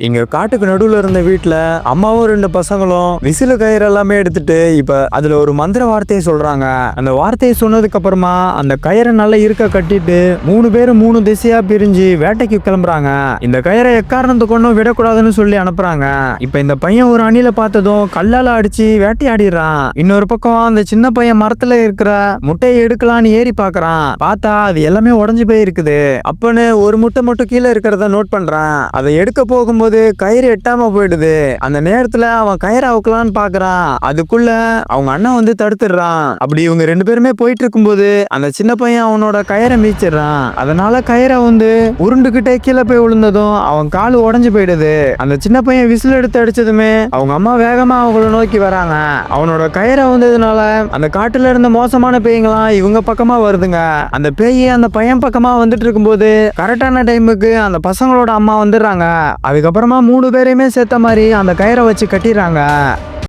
இங்க காட்டுக்கு நடுவுல இருந்த வீட்டுல அம்மாவும் ரெண்டு பசங்களும் விசிலு கயிறு எல்லாமே எடுத்துட்டு இப்ப அதுல ஒரு மந்திர வார்த்தையை சொல்றாங்க. அந்த வார்த்தையை சொன்னதுக்கு அப்புறமா அந்த கயிறை நல்லா இருக்க கட்டிட்டு 3 பேரும் 3 திசையா பிரிஞ்சு வேட்டைக்கு கிளம்புறாங்க. இந்த கயிறை எக்காரணத்து கொண்டும் விடக்கூடாதுன்னு சொல்லி அனுப்புறாங்க. இப்ப இந்த பையன் ஒரு அணில பார்த்ததும் கல்லால அடிச்சு வேட்டையாடிடுறான். இன்னொரு பக்கம் அந்த சின்ன பையன் மரத்துல இருக்கிற முட்டையை எடுக்கலான்னு ஏறி பாக்குறான். பார்த்தா அது எல்லாமே உடஞ்சு போய் இருக்குது. அப்பன்னு ஒரு முட்டை மட்டும் கீழே இருக்கிறத நோட் பண்றான். அதை எடுக்க போகும்போது கயிறு எட்டாம போயிடுது. அந்த நேரத்துல அவன் கயிறை அவுக்கலான்னு பாக்குறான். அதுக்குள்ள அவங்க அண்ணன் வந்து தடுத்துடுறான். அப்படி இவங்க 2 பேருமே போயிட்டு இருக்கும்போது அந்த சின்ன பையன் அவனோட கயிறை மீச்சிடுறான். அதனால கயிறை வந்து உருண்டுகிட்டே கீழே போய் விழுந்ததும் அவன் காலு உடஞ்சு போயிடுது. அந்த சின்ன பையன் விசில் எடுத்து அடிச்சதுமே அவங்க அம்மா வேகமா அவங்கள நோக்கி வராங்க. அவனோட கயிறை வந்ததுனால அந்த காட்டுல இருந்த மோசமான பேய்களாம் இவங்க பக்கமா வருதுங்க. அந்த பேய் அந்த பையன் பக்கமா வந்துட்டு இருக்கும்போது கரெக்டான டைமுக்கு அந்த பசங்களோட அம்மா வந்துடுறாங்க. அதுக்கப்புறமா 3 பேரையுமே சேர்த்த மாதிரி அந்த கயிறை வச்சு கட்டிடுறாங்க.